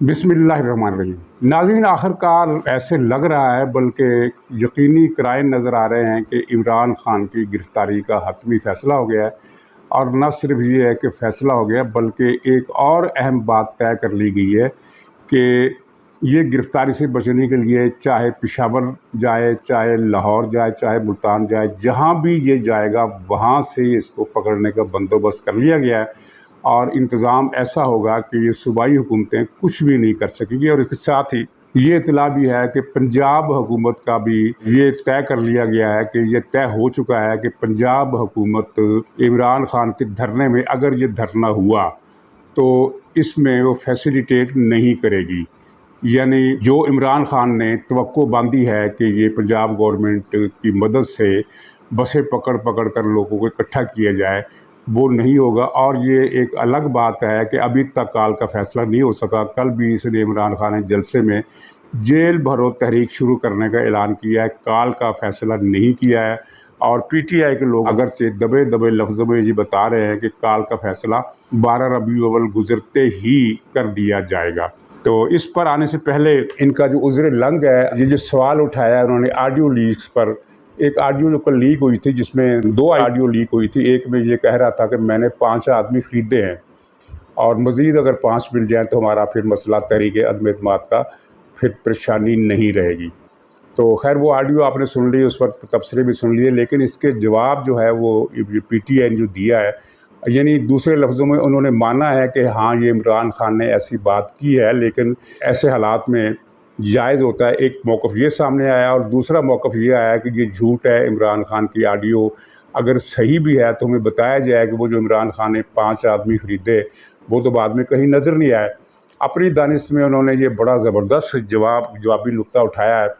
बिस्मिल्लाहिर्रहमानिर्रहीम। नाज़रीन, आखिरकार ऐसे लग रहा है, बल्कि यकीनी कराइन नज़र आ रहे हैं कि इमरान खान की गिरफ़्तारी का हतमी फ़ैसला हो गया है। और न सिर्फ ये है कि फ़ैसला हो गया, बल्कि एक और अहम बात तय कर ली गई है कि ये गिरफ़्तारी से बचने के लिए चाहे पेशावर जाए, चाहे लाहौर जाए, चाहे मुल्तान जाए, जहाँ भी ये जाएगा वहाँ से इसको पकड़ने का बंदोबस्त कर लिया गया है। और इंतज़ाम ऐसा होगा कि ये सूबाई हुकूमतें कुछ भी नहीं कर सकेंगी। और इसके साथ ही ये इतला भी है कि पंजाब हुकूमत का भी ये तय कर लिया गया है कि ये तय हो चुका है कि पंजाब हुकूमत इमरान खान के धरने में, अगर ये धरना हुआ तो इसमें वो फैसिलिटेट नहीं करेगी। यानी जो इमरान खान ने तवक्को बांधी है कि ये पंजाब गवर्नमेंट की मदद से बसें पकड़ पकड़ कर लोगों को इकट्ठा किया जाए, वो नहीं होगा। और ये एक अलग बात है कि अभी तक काल का फ़ैसला नहीं हो सका। कल भी इसने इमरान खान ने जलसे में जेल भरो तहरीक शुरू करने का ऐलान किया है, काल का फ़ैसला नहीं किया है। और पीटीआई के लोग अगरचे दबे दबे लफ्ज़ों में ये बता रहे हैं कि काल का फ़ैसला 12 रबीउल अव्वल गुज़रते ही कर दिया जाएगा। तो इस पर आने से पहले इनका जो उज़्र लंग है, ये जो सवाल उठाया है उन्होंने ऑडियो लीक्स पर, एक ऑडियो जो कल लीक हुई थी जिसमें 2 ऑडियो लीक हुई थी। एक में ये कह रहा था कि मैंने 5 आदमी ख़रीदे हैं और मज़ीद अगर 5 मिल जाएँ तो हमारा फिर मसला तहरीक अदम एतमाद का फिर परेशानी नहीं रहेगी। तो खैर वो ऑडियो आपने सुन ली, उस पर तबसरे भी सुन लिए, लेकिन इसके जवाब जो है वो पीटीआई ने जो दिया है, यानी दूसरे लफ्ज़ों में उन्होंने माना है कि हाँ, ये इमरान खान ने ऐसी बात की है, लेकिन ऐसे हालात में जायज़ होता है। एक मौक़िफ़ ये सामने आया और दूसरा मौक़िफ़ ये आया कि ये झूठ है। इमरान खान की ऑडियो अगर सही भी है तो हमें बताया जाए कि वो जो इमरान खान ने 5 आदमी ख़रीदे वो तो बाद में कहीं नज़र नहीं आए। अपनी दानिश में उन्होंने ये बड़ा ज़बरदस्त जवाबी नुक्ता उठाया है,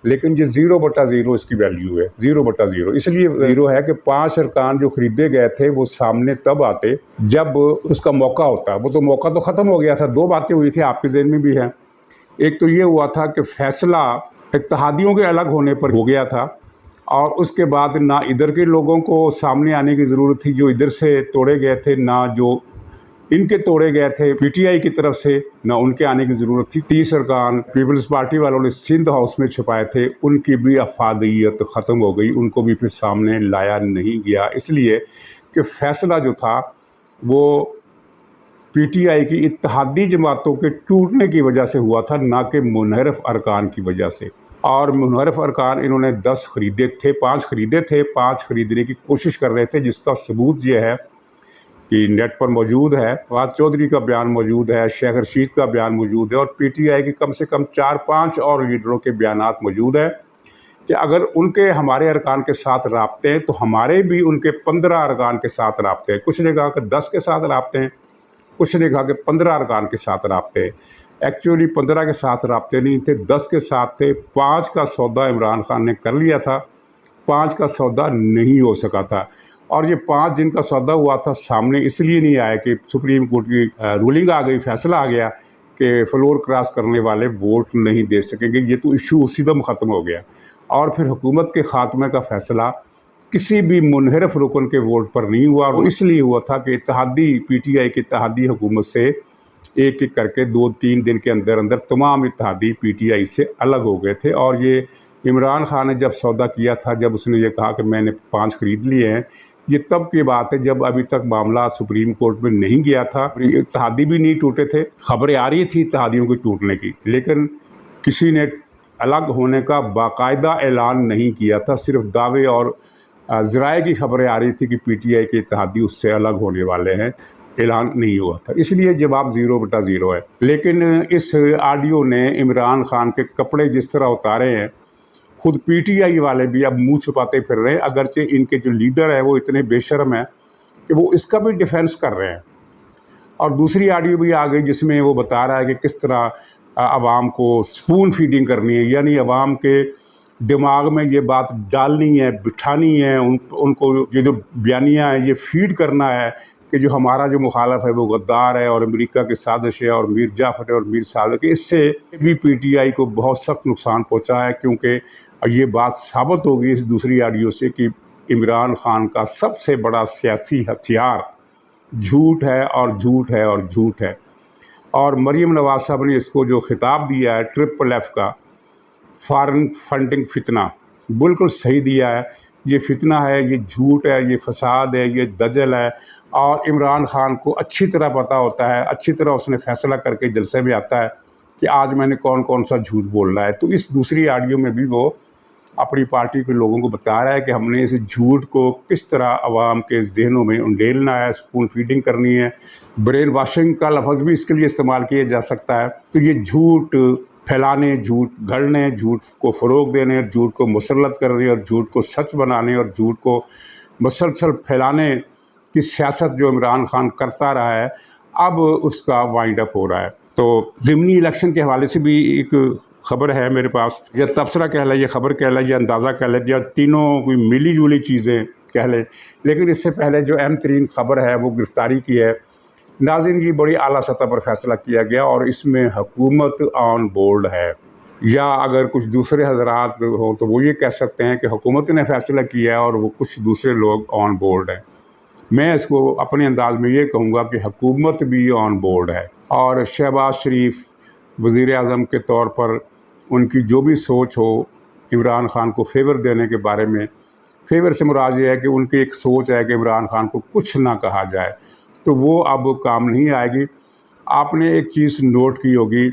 लेकिन ये 0/0 इसकी वैल्यू है। 0/0 इसलिए 0 है कि 5 अरकान जो ख़रीदे गए थे वो सामने तब आते जब उसका मौका होता। वो तो मौका तो ख़त्म हो गया था। 2 बातें हुई थी, आपके ज़हन में भी हैं। एक तो ये हुआ था कि फ़ैसला इत्तेहादियों के अलग होने पर हो गया था, और उसके बाद ना इधर के लोगों को सामने आने की ज़रूरत थी जो इधर से तोड़े गए थे, ना जो इनके तोड़े गए थे पीटीआई की तरफ से, ना उनके आने की ज़रूरत थी। 30 अरकान पीपल्स पार्टी वालों ने सिंध हाउस में छुपाए थे, उनकी भी अफादियत ख़त्म हो गई, उनको भी फिर सामने लाया नहीं गया, इसलिए कि फ़ैसला जो था वो पीटीआई की इत्तेहादी जमातों के टूटने की वजह से हुआ था, ना कि मुनहरफ अरकान की वजह से। और मुनहरफ अरकान इन्होंने 10 ख़रीदे थे, 5 ख़रीदे थे, 5 ख़रीदने की कोशिश कर रहे थे, जिसका सबूत ये है कि नेट पर मौजूद है। फवाद चौधरी का बयान मौजूद है, शेख रशीद का बयान मौजूद है, और पीटीआई के कम से कम 4-5 और लीडरों के बयानात मौजूद है कि अगर उनके हमारे अरकान के साथ राब्ते हैं तो हमारे भी उनके 15 अरकान के साथ राब्ते हैं। कुछ ने कहा कि 10 के साथ राब्ते हैं, कुछ ने कहा कि 15 अरकान के साथ राब्ते हैं। एक्चुअली 15 के साथ राब्ते नहीं थे, 10 के साथ थे। 5 का सौदा इमरान खान ने कर लिया था, 5 का सौदा नहीं हो सका था। और ये 5 जिनका सौदा हुआ था सामने इसलिए नहीं आया कि सुप्रीम कोर्ट की रूलिंग आ गई, फैसला आ गया कि फ्लोर क्रॉस करने वाले वोट नहीं दे सकेंगे। ये तो इशू उसी दम ख़त्म हो गया। और फिर हुकूमत के ख़ात्मे का फ़ैसला किसी भी मुनहरफ रुकन के वोट पर नहीं हुआ, और इसलिए हुआ था कि इत्तेहादी पीटीआई की इत्तेहादी हुकूमत से एक एक करके 2-3 दिन के अंदर अंदर तमाम इत्तेहादी पीटीआई से अलग हो गए थे। और ये इमरान खान ने जब सौदा किया था, जब उसने ये कहा कि मैंने 5 ख़रीद लिए हैं, ये तब की बात है जब अभी तक मामला सुप्रीम कोर्ट में नहीं गया था। इत्तेहादी भी नहीं टूटे थे, खबरें आ रही थी इत्तेहादियों के टूटने की, लेकिन किसी ने अलग होने का बाकायदा ऐलान नहीं किया था। सिर्फ दावे और ज़राए की खबरें आ रही थी कि पीटीआई के इत्तेहादी उससे अलग होने वाले हैं, ऐलान नहीं हुआ था। इसलिए जवाब 0/0 है। लेकिन इस ऑडियो ने इमरान खान के कपड़े जिस तरह उतारे हैं, खुद पीटीआई वाले भी अब मुंह छुपाते फिर रहे हैं, अगरचे इनके जो लीडर हैं वो इतने बेशर्म हैं कि वो इसका भी डिफेंस कर रहे हैं। और दूसरी ऑडियो भी आ गई जिसमें वो बता रहा है कि किस तरह आवाम को स्पून फीडिंग करनी है, यानी आवाम के दिमाग में ये बात डालनी है, बिठानी है, उनको ये जो बयानियाँ हैं ये फीड करना है कि जो हमारा जो मुखालफ है वो गद्दार है और अमेरिका की साजिश है और मीर जाफ़र है और मीर सादिक। इससे भी पीटीआई को बहुत सख्त नुकसान पहुँचा है, क्योंकि ये बात साबित होगी इस दूसरी ऑडियो से कि इमरान खान का सबसे बड़ा सियासी हथियार झूठ है और झूठ है और झूठ है। اور مریم نواز صاحب نے اس کو جو خطاب دیا ہے FFF کا، فارن فنڈنگ فتنہ، بالکل صحیح دیا ہے۔ یہ فتنہ ہے، یہ جھوٹ ہے، یہ فساد ہے، یہ دجل ہے، اور عمران خان کو اچھی طرح پتہ ہوتا ہے، اچھی طرح اس نے فیصلہ کر کے جلسے میں آتا ہے کہ آج میں نے کون کون سا جھوٹ بول رہا ہے۔ تو اس دوسری آڈیو میں بھی وہ اپنی پارٹی کے لوگوں کو بتا رہا ہے کہ ہم نے اس جھوٹ کو کس طرح عوام کے ذہنوں میں انڈیلنا ہے، اسپون فیڈنگ کرنی ہے۔ برین واشنگ کا لفظ بھی اس کے لیے استعمال کیا جا سکتا ہے۔ تو یہ جھوٹ پھیلانے، جھوٹ گھڑنے، جھوٹ کو فروغ دینے، جھوٹ کو مسلط کرنے اور جھوٹ کو سچ بنانے اور جھوٹ کو مسلسل پھیلانے کی سیاست جو عمران خان کرتا رہا ہے، اب اس کا وائنڈ اپ ہو رہا ہے۔ تو ضمنی الیکشن کے حوالے سے بھی ایک خبر ہے میرے پاس، یا تبصرہ کہہ لیں، یا خبر کہہ لیں، یا اندازہ کہہ لیں، یا تینوں کوئی ملی جلی چیزیں کہہ لیں۔ لیکن اس سے پہلے جو اہم ترین خبر ہے وہ گرفتاری کی ہے۔ ناظرین، یہ بڑی اعلیٰ سطح پر فیصلہ کیا گیا اور اس میں حکومت آن بورڈ ہے، یا اگر کچھ دوسرے حضرات ہوں تو وہ یہ کہہ سکتے ہیں کہ حکومت نے فیصلہ کیا ہے اور وہ کچھ دوسرے لوگ آن بورڈ ہیں۔ میں اس کو اپنے انداز میں یہ کہوں گا کہ حکومت بھی آن بورڈ ہے، اور شہباز شریف وزیر اعظم کے طور پر ان کی جو بھی سوچ ہو عمران خان کو فیور دینے کے بارے میں، فیور سے مراد یہ ہے کہ ان کی ایک سوچ ہے کہ عمران خان کو کچھ نہ کہا جائے، تو وہ اب کام نہیں آئے گی۔ آپ نے ایک چیز نوٹ کی ہوگی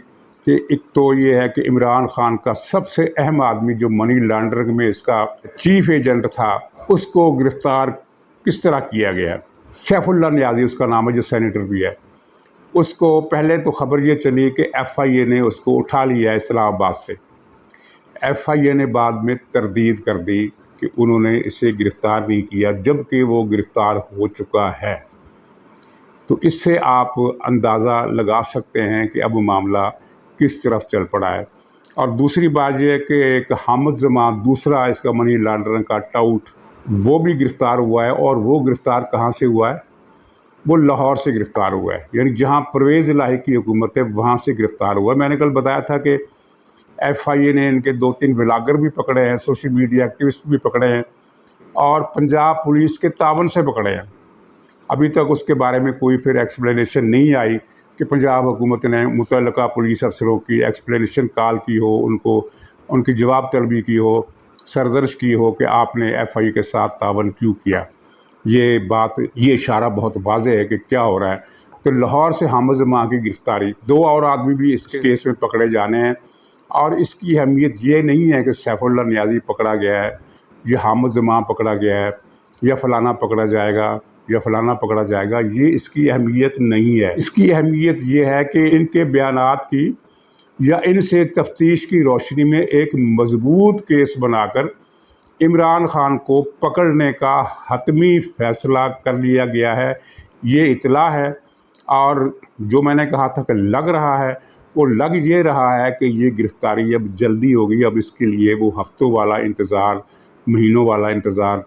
کہ ایک تو یہ ہے کہ عمران خان کا سب سے اہم آدمی جو منی لانڈرنگ میں اس کا چیف ایجنٹ تھا، اس کو گرفتار کس طرح کیا گیا۔ سیف اللہ نیازی اس کا نام ہے، جو سینیٹر بھی ہے۔ اس کو پہلے تو خبر یہ چلی کہ FIA نے اس کو اٹھا لیا ہے اسلام آباد سے۔ FIA نے بعد میں تردید کر دی کہ انہوں نے اسے گرفتار نہیں کیا، جبکہ وہ گرفتار ہو چکا ہے۔ تو اس سے آپ اندازہ لگا سکتے ہیں کہ اب معاملہ کس طرف چل پڑا ہے۔ اور دوسری بات یہ ہے کہ ایک حامد زمان، دوسرا اس کا منی لانڈرنگ کا ٹاؤٹ، وہ بھی گرفتار ہوا ہے، اور وہ گرفتار کہاں سے ہوا ہے؟ وہ لاہور سے گرفتار ہوا ہے، یعنی جہاں پرویز الہی کی حکومت ہے وہاں سے گرفتار ہوا ہے۔ میں نے کل بتایا تھا کہ FIA نے ان کے 2-3 بلاگر بھی پکڑے ہیں، سوشل میڈیا ایکٹیوسٹ بھی پکڑے ہیں، اور پنجاب پولیس کے تعاون سے پکڑے ہیں۔ ابھی تک اس کے بارے میں کوئی پھر ایکسپلینیشن نہیں آئی کہ پنجاب حکومت نے متعلقہ پولیس افسروں کی ایکسپلینیشن کال کی ہو، ان کو ان کی جواب طلبی کی ہو، سرزنش کی ہو کہ آپ نے FIA کے ساتھ تعاون کیوں کیا۔ یہ اشارہ بہت واضح ہے کہ کیا ہو رہا ہے۔ تو لاہور سے حامد زمان کی گرفتاری، 2 اور آدمی بھی اس کیس میں پکڑے جانے ہیں، اور اس کی اہمیت یہ نہیں ہے کہ سیف اللہ نیازی پکڑا گیا ہے، یہ حامد زمان پکڑا گیا ہے، یا فلانا پکڑا جائے گا، یا فلانا پکڑا جائے گا۔ یہ اس کی اہمیت نہیں ہے۔ اس کی اہمیت یہ ہے کہ ان کے بیانات کی یا ان سے تفتیش کی روشنی میں ایک مضبوط کیس بنا کر عمران خان کو پکڑنے کا حتمی فیصلہ کر لیا گیا ہے، یہ اطلاع ہے۔ اور جو میں نے کہا تھا کہ لگ رہا ہے، وہ لگ یہ رہا ہے کہ یہ گرفتاری اب جلدی ہوگی۔ اب اس کے لیے وہ ہفتوں والا انتظار، مہینوں والا انتظار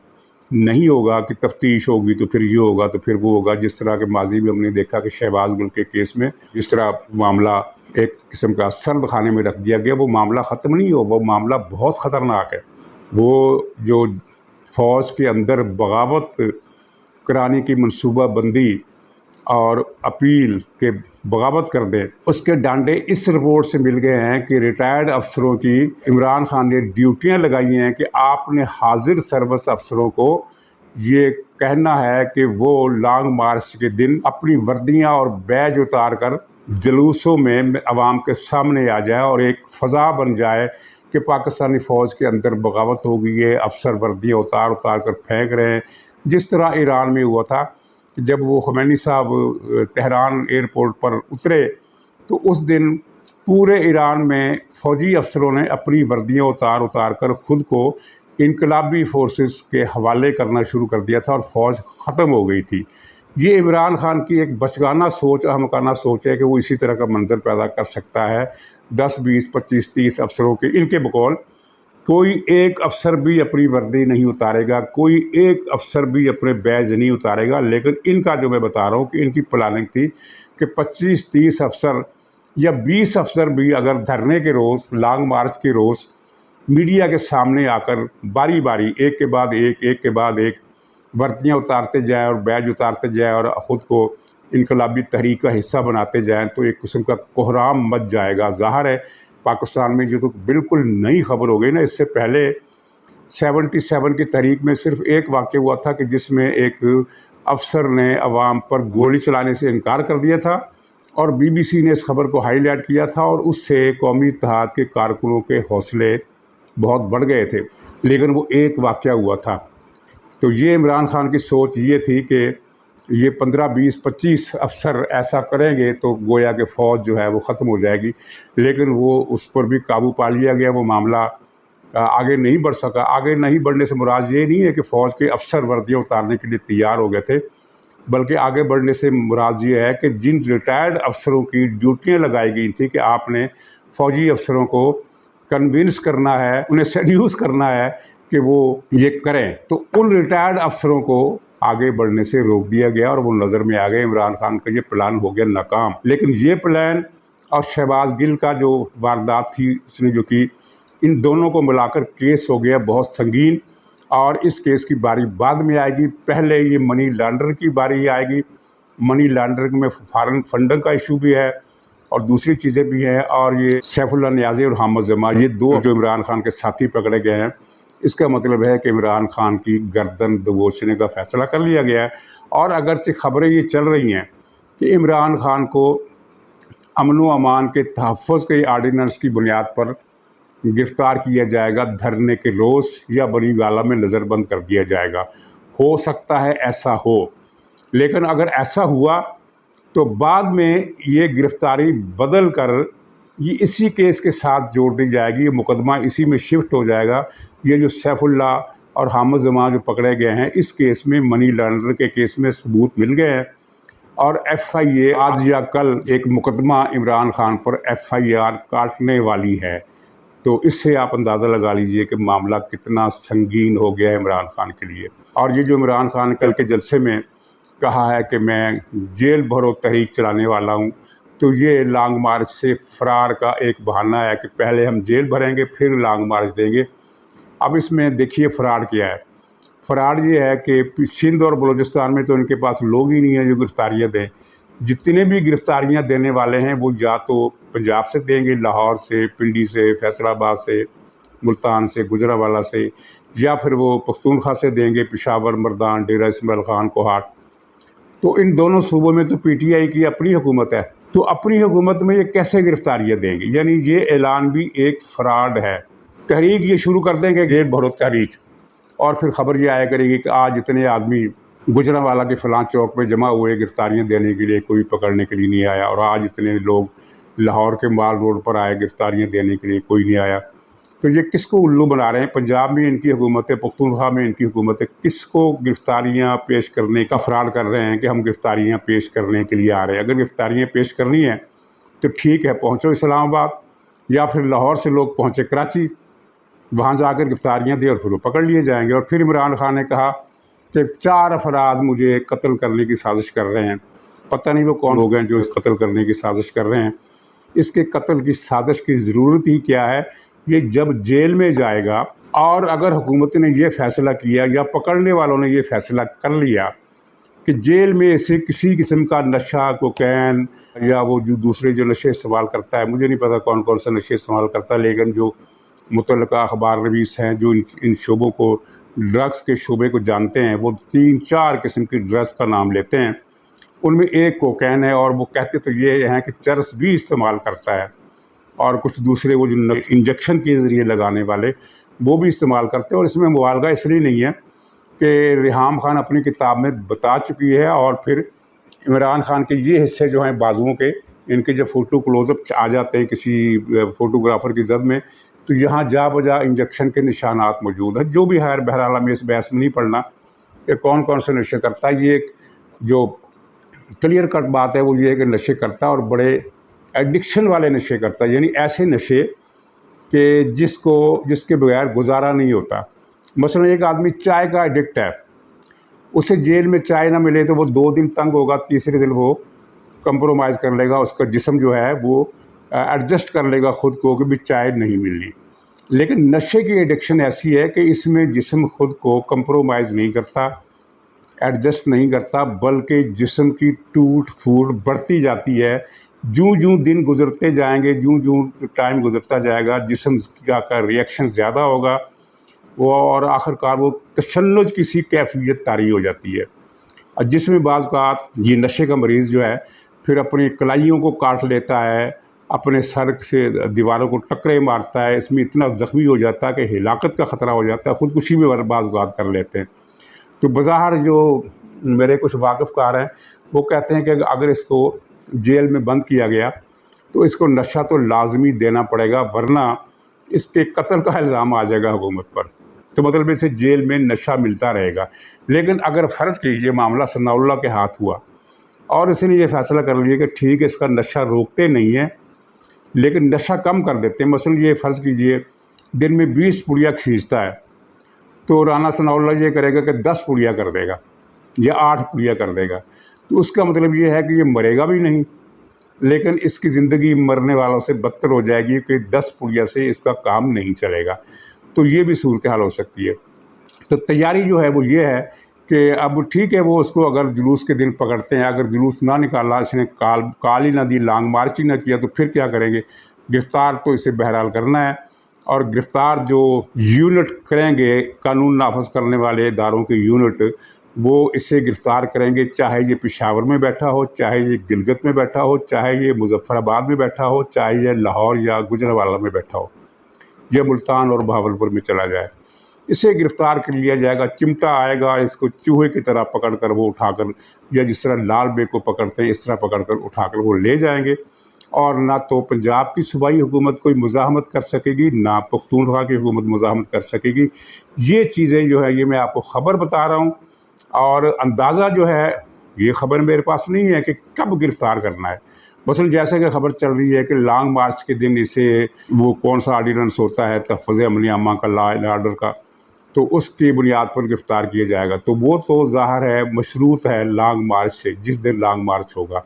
نہیں ہوگا کہ تفتیش ہوگی تو پھر یہ ہوگا تو پھر وہ ہوگا، جس طرح کے ماضی میں ہم نے دیکھا کہ شہباز گل کے کیس میں جس طرح معاملہ ایک قسم کا سرد خانے میں رکھ دیا گیا، وہ معاملہ ختم نہیں ہو، وہ معاملہ بہت خطرناک ہے۔ وہ جو فوج کے اندر بغاوت کرانے کی منصوبہ بندی اور اپیل کے بغاوت کر دیں، اس کے ڈانڈے اس رپورٹ سے مل گئے ہیں کہ ریٹائرڈ افسروں کی عمران خان نے ڈیوٹیاں لگائی ہیں کہ آپ نے حاضر سروس افسروں کو یہ کہنا ہے کہ وہ لانگ مارچ کے دن اپنی وردیاں اور بیج اتار کر جلوسوں میں عوام کے سامنے آ جائے، اور ایک فضا بن جائے کہ پاکستانی فوج کے اندر بغاوت ہو گئی ہے، افسر وردیاں اتار کر پھینک رہے ہیں، جس طرح ایران میں ہوا تھا۔ جب وہ خمینی صاحب تہران ایئرپورٹ پر اترے تو اس دن پورے ایران میں فوجی افسروں نے اپنی وردیاں اتار کر خود کو انقلابی فورسز کے حوالے کرنا شروع کر دیا تھا، اور فوج ختم ہو گئی تھی۔ یہ عمران خان کی ایک بچگانہ سوچ، احمقانہ سوچ ہے کہ وہ اسی طرح کا منظر پیدا کر سکتا ہے۔ 10 20 25 30 افسروں کے، ان کے بقول کوئی ایک افسر بھی اپنی وردی نہیں اتارے گا، کوئی ایک افسر بھی اپنے بیج نہیں اتارے گا۔ لیکن ان کا جو میں بتا رہا ہوں کہ ان کی پلاننگ تھی کہ 25 30 افسر یا 20 افسر بھی اگر دھرنے کے روز، لانگ مارچ کے روز میڈیا کے سامنے آ کر باری باری ایک کے بعد ایک وردیاں اتارتے جائیں اور بیج اتارتے جائیں اور خود کو इनकलाबी तहरीक का हिस्सा बनाते जाएं तो एक किस्म का कोहराम मच जाएगा। ज़ाहिर है पाकिस्तान में जो तो बिल्कुल नई खबर हो गई ना। इससे पहले 77 की तहरीक में सिर्फ एक वाक़या हुआ था कि जिसमें एक अफसर ने अवाम पर गोली चलाने से इनकार कर दिया था और BBC ने इस खबर को हाईलाइट किया था और उससे कौमी इत्तेहाद के कारकुनों के हौसले बहुत बढ़ गए थे। लेकिन वो एक वाक़या हुआ था। तो ये इमरान खान की सोच ये थी कि ये 15, 20, 25 अफसर ऐसा करेंगे तो गोया कि फ़ौज जो है वो ख़त्म हो जाएगी। लेकिन वो उस पर भी काबू पा लिया गया। वो मामला आगे नहीं बढ़ सका। आगे नहीं बढ़ने से मुराद ये नहीं है कि फ़ौज के अफसर वर्दियाँ उतारने के लिए तैयार हो गए थे, बल्कि आगे बढ़ने से मुराद ये है कि जिन रिटायर्ड अफसरों की ड्यूटियाँ लगाई गई थी कि आपने फ़ौजी अफसरों को कन्विंस करना है, उन्हें सेड्यूस करना है कि वो ये करें, तो उन रिटायर्ड अफसरों को आगे बढ़ने से रोक दिया गया और वो नज़र में आ गए। इमरान खान का ये प्लान हो गया नाकाम। लेकिन ये प्लान और शहबाज गिल का जो वारदात थी उसने जो की, इन दोनों को मिलाकर केस हो गया बहुत संगीन। और इस केस की बारी बाद में आएगी। पहले ये मनी लॉन्ड्रिंग की बारी आएगी। मनी लॉन्ड्रिंग में फॉरेन फंडिंग का इशू भी है और दूसरी चीज़ें भी हैं। और ये सैफुल्लाह नियाज़ी और हामिद जमाल, ये दो जो इमरान खान के साथी पकड़े गए हैं, इसका मतलब है कि इमरान खान की गर्दन दबोचने का फ़ैसला कर लिया गया है। और अगरचे ख़बरें ये चल रही हैं कि इमरान खान को अमन व अमान के तहफ़्फ़ुज़ के आर्डिनेंस की बुनियाद पर गिरफ़्तार किया जाएगा, धरने के रोज़ या बनी गाला में नज़रबंद कर दिया जाएगा। हो सकता है ऐसा हो, लेकिन अगर ऐसा हुआ तो बाद में ये गिरफ़्तारी बदल कर ये इसी केस के साथ जोड़ दी जाएगी। ये मुकदमा इसी में शिफ्ट हो जाएगा। ये जो सैफुल्लाह और हामिद जमाल जो पकड़े गए हैं, इस केस में मनी लॉन्ड्रिंग के केस में सबूत मिल गए हैं और FIA आज या कल एक मुकदमा इमरान खान पर FIR काटने वाली है। तो इससे आप अंदाज़ा लगा लीजिए कि मामला कितना संगीन हो गया है इमरान खान के लिए। और ये जो इमरान खान ने कल के जलसे में कहा है कि मैं जेल भरो तहरीक चलाने वाला हूँ, तो ये लॉन्ग मार्च से फ़रार का एक बहाना है कि पहले हम जेल भरेंगे फिर लॉन्ग मार्च देंगे। अब इसमें देखिए फ़राड क्या है। फ़राड ये है कि सिंध और बलूचिस्तान में तो इनके पास लोग ही नहीं हैं जो गिरफ़्तारियाँ दें। जितने भी गिरफ़्तारियाँ देने वाले हैं वो या तो पंजाब से देंगे, लाहौर से, पिंडी से, फैसलाबाद से, मुल्तान से, गुजरांवाला से, या फिर वो पख्तूनख्वा से देंगे, पेशावर, मर्दान, डेरा इस्माइल खान, कोहाट। तो इन दोनों सूबों में तो PTI की अपनी हुकूमत है, तो अपनी हुकूमत में ये कैसे गिरफ़्तारियाँ देंगे? यानी ये ऐलान भी एक फ़राड है। तहरीक ये शुरू कर देंगे जेल भरो तहरीक, और फिर ख़बर ये आया करेगी कि आज इतने आदमी गुजरांवाला के फ़लाँ चौक पे जमा हुए गिरफ़्तारियाँ देने के लिए, कोई पकड़ने के लिए नहीं आया। और आज इतने लोग लाहौर के माल रोड पर आए गिरफ़्तारियाँ देने के लिए, कोई नहीं आया। तो ये किसको उल्लू बना रहे हैं? पंजाब में इनकी हुकूमत है, पख्तूनख्वा में इनकी हुकूमत है, किसको गिरफ़्तारियाँ पेश करने का फ़राड कर रहे हैं कि हम गिरफ़्तारियाँ पेश करने के लिए आ रहे हैं? अगर गिरफ़्तारियाँ पेश करनी है तो ठीक है, पहुँचो इस्लामाबाद, या फिर लाहौर से लोग पहुँचे कराची, वहाँ जाकर गिरफ़्तारियाँ दें और फिर वो पकड़ लिए जाएंगे। और फिर इमरान खान ने कहा कि 4 अफराद मुझे कत्ल करने की साजिश कर रहे हैं। पता नहीं वो कौन लोग हैं जो इस कत्ल करने की साजिश कर रहे हैं। इसके कत्ल की साजिश की ज़रूरत ही क्या है? ये जब जेल में जाएगा और अगर हुकूमत ने ये फ़ैसला किया या पकड़ने वालों ने ये फ़ैसला कर लिया कि जेल में इसे किसी किस्म का नशा, कोकैन या वो जो दूसरे जो नशे इस्तेमाल करता है, मुझे नहीं पता कौन कौन सा नशे इस्तेमाल करता है, लेकिन जो मुतल्लिका अखबार नवीस हैं जो इन शोबों को, ड्रग्स के शोबे को जानते हैं, वो 3-4 किस्म की ड्रग्स का नाम लेते हैं। उनमें एक कोकैन है और वो कहते तो ये हैं कि चरस भी इस्तेमाल करता है, और कुछ दूसरे वो जो इंजेक्शन के ज़रिए लगाने वाले वो भी इस्तेमाल करते हैं। और इसमें मुबालगा इसलिए नहीं है कि रिहाम खान अपनी किताब में बता चुकी है, और फिर इमरान खान के ये हिस्से जो हैं बाजुओं के, इनके जब फ़ोटो क्लोज़अप आ जाते हैं किसी फ़ोटोग्राफ़र की जद में, तो यहाँ जा बजा इंजेक्शन के निशानात मौजूद हैं। जो भी है, बहरहाल हमें इस बहस में नहीं पड़ना कि कौन कौन से नशे करता है। ये जो क्लियर कट बात है वो ये है कि नशे करता है और बड़े एडिक्शन वाले नशे करता है, यानी ऐसे नशे कि जिसके बगैर गुजारा नहीं होता। मसलन एक आदमी चाय का एडिक्ट है, उसे जेल में चाय ना मिले तो वो 2 दिन तंग होगा, तीसरे दिन वो कंप्रोमाइज़ कर लेगा, उसका जिस्म जो है वो एडजस्ट कर लेगा ख़ुद को कि भी चाय नहीं मिल रही। लेकिन नशे की एडिक्शन ऐसी है कि इसमें जिस्म ख़ुद को कंप्रोमाइज़ नहीं करता, ایڈجسٹ نہیں کرتا، بلکہ جسم کی ٹوٹ پھوٹ بڑھتی جاتی ہے۔ جوں جوں دن گزرتے جائیں گے، جوں جوں ٹائم گزرتا جائے گا، جسم کا ریئیکشن زیادہ ہوگا اور آخر کار وہ تشنج کی سی کیفیت طاری ہو جاتی ہے۔ اور جس میں بعض اوقات یہ نشے کا مریض جو ہے پھر اپنی کلائیوں کو کاٹ لیتا ہے، اپنے سر سے دیواروں کو ٹکرے مارتا ہے، اس میں اتنا زخمی ہو جاتا ہے کہ ہلاکت کا خطرہ ہو جاتا ہے، خودکشی بھی بعض اوقات کر لیتے ہیں۔ تو بظاہر جو میرے کچھ واقف کار ہیں وہ کہتے ہیں کہ اگر اس کو جیل میں بند کیا گیا تو اس کو نشہ تو لازمی دینا پڑے گا، ورنہ اس کے قتل کا الزام آ جائے گا حکومت پر، تو مطلب اسے جیل میں نشہ ملتا رہے گا۔ لیکن اگر فرض کیجئے معاملہ ثناء اللہ کے ہاتھ ہوا اور اس نے یہ فیصلہ کر لیا کہ ٹھیک ہے اس کا نشہ روکتے نہیں ہیں لیکن نشہ کم کر دیتے ہیں، مثلا یہ فرض کیجئے دن میں 20 پڑیا کھینچتا ہے تو رانا ثناء اللہ یہ کرے گا کہ 10 پڑیا کر دے گا یا 8 پڑیا کر دے گا، تو اس کا مطلب یہ ہے کہ یہ مرے گا بھی نہیں، لیکن اس کی زندگی مرنے والوں سے بدتر ہو جائے گی کہ 10 پڑیا سے اس کا کام نہیں چلے گا۔ تو یہ بھی صورتحال ہو سکتی ہے۔ تو تیاری جو ہے وہ یہ ہے کہ اب ٹھیک ہے وہ اس کو اگر جلوس کے دن پکڑتے ہیں، اگر جلوس نہ نکالا، اس نے کال ہی نہ دی، لانگ مارچ ہی نہ کیا، تو پھر کیا کریں گے؟ گرفتار تو اسے بہرحال کرنا ہے، اور گرفتار جو یونٹ کریں گے قانون نافذ کرنے والے اداروں کے یونٹ، وہ اسے گرفتار کریں گے، چاہے یہ پشاور میں بیٹھا ہو، چاہے یہ گلگت میں بیٹھا ہو، چاہے یہ مظفر آباد میں بیٹھا ہو، چاہے یہ لاہور یا گجرانوالہ میں بیٹھا ہو، یا ملتان اور بہاولپور میں چلا جائے، اسے گرفتار کر لیا جائے گا۔ چمٹا آئے گا، اس کو چوہے کی طرح پکڑ کر وہ اٹھا کر، یا جس طرح لال بیگ کو پکڑتے ہیں اس طرح پکڑ کر اٹھا کر وہ لے جائیں گے، اور نہ تو پنجاب کی صوبائی حکومت کوئی مزاحمت کر سکے گی، نہ پختونخوا کی حکومت مزاحمت کر سکے گی۔ یہ چیزیں جو ہے یہ میں آپ کو خبر بتا رہا ہوں، اور اندازہ جو ہے یہ خبر میرے پاس نہیں ہے کہ کب گرفتار کرنا ہے۔ مثلا جیسے کہ خبر چل رہی ہے کہ لانگ مارچ کے دن اسے وہ کون سا آرڈیننس ہوتا ہے تحفظ امن عامہ کا، لا اینڈ آرڈر کا، تو اس کی بنیاد پر گرفتار کیا جائے گا، تو وہ تو ظاہر ہے مشروط ہے لانگ مارچ سے، جس دن لانگ مارچ ہوگا۔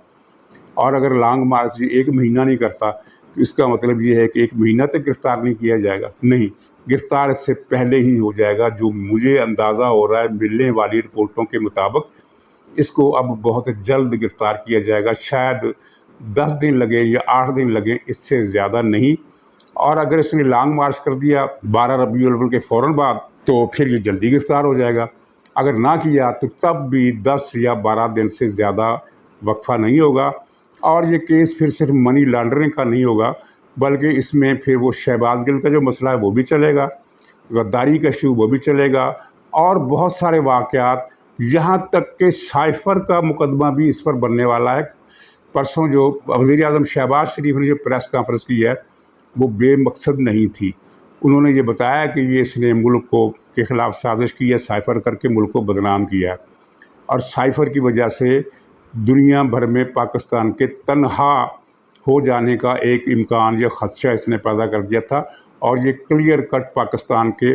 اور اگر لانگ مارچ 1 مہینہ نہیں کرتا تو اس کا مطلب یہ ہے کہ 1 مہینہ تک گرفتار نہیں کیا جائے گا، نہیں، گرفتار اس سے پہلے ہی ہو جائے گا۔ جو مجھے اندازہ ہو رہا ہے ملنے والی رپورٹوں کے مطابق اس کو اب بہت جلد گرفتار کیا جائے گا، شاید 10 دن لگے یا 8 دن لگے، اس سے زیادہ نہیں۔ اور اگر اس نے لانگ مارچ کر دیا 12 ربیع الاول کے فوراً بعد تو پھر یہ جلدی گرفتار ہو جائے گا، اگر نہ کیا تو تب بھی 10 یا 12 دن سے زیادہ وقفہ نہیں ہوگا۔ اور یہ کیس پھر صرف منی لانڈرنگ کا نہیں ہوگا، بلکہ اس میں پھر وہ شہباز گل کا جو مسئلہ ہے وہ بھی چلے گا، غداری کا ایشو وہ بھی چلے گا، اور بہت سارے واقعات، یہاں تک کہ سائفر کا مقدمہ بھی اس پر بننے والا ہے۔ پرسوں جو وزیر اعظم شہباز شریف نے جو پریس کانفرنس کی ہے وہ بے مقصد نہیں تھی، انہوں نے یہ بتایا کہ یہ اس نے ملک کو کے خلاف سازش کی ہے، سائفر کر کے ملک کو بدنام کیا ہے، اور سائفر کی وجہ سے دنیا بھر میں پاکستان کے تنہا ہو جانے کا ایک امکان یا خدشہ اس نے پیدا کر دیا تھا، اور یہ کلیئر کٹ پاکستان کے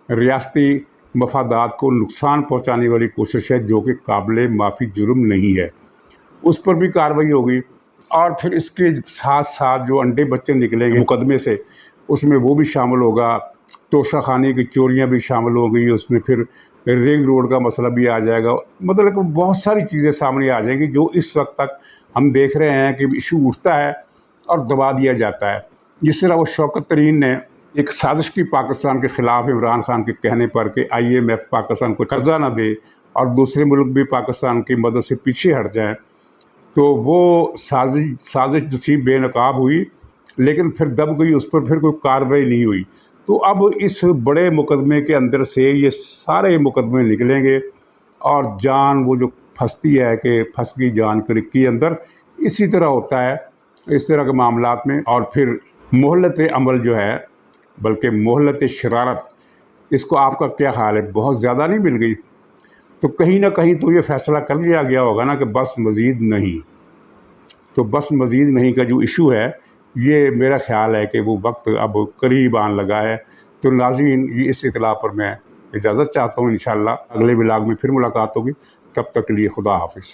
ریاستی مفادات کو نقصان پہنچانے والی کوشش ہے جو کہ قابل معافی جرم نہیں ہے، اس پر بھی کارروائی ہوگی۔ اور پھر اس کے ساتھ ساتھ جو انڈے بچے نکلیں گے مقدمے سے، اس میں وہ بھی شامل ہوگا، توشہ خانے کی چوریاں بھی شامل ہو گئی، اس میں پھر رنگ روڈ کا مسئلہ بھی آ جائے گا، مطلب کہ بہت ساری چیزیں سامنے آ جائیں گی جو اس وقت تک ہم دیکھ رہے ہیں کہ ایشو اٹھتا ہے اور دبا دیا جاتا ہے۔ جس طرح وہ شوکت ترین نے ایک سازش کی پاکستان کے خلاف عمران خان کے کہنے پر کہ IMF پاکستان کو قرضہ نہ دے اور دوسرے ملک بھی پاکستان کی مدد سے پیچھے ہٹ جائیں، تو وہ سازش جو تھی بے نقاب ہوئی، لیکن پھر دب گئی، اس پر پھر کوئی کارروائی نہیں ہوئی۔ تو اب اس بڑے مقدمے کے اندر سے یہ سارے مقدمے نکلیں گے، اور جان وہ جو پھنستی ہے کہ پھنس گئی جان کرکی اندر، اسی طرح ہوتا ہے اس طرح کے معاملات میں۔ اور پھر مہلت عمل جو ہے، بلکہ مہلت شرارت، اس کو آپ کا کیا خیال ہے؟ بہت زیادہ نہیں مل گئی؟ تو کہیں نہ کہیں تو یہ فیصلہ کر لیا گیا ہوگا نا کہ بس مزید نہیں۔ تو بس مزید نہیں کا جو ایشو ہے، یہ میرا خیال ہے کہ وہ وقت اب قریب آن لگا ہے۔ تو ناظرین، یہ اس اطلاع پر میں اجازت چاہتا ہوں، انشاءاللہ اگلے ولاگ میں پھر ملاقات ہوگی، تب تک کے لیے خدا حافظ۔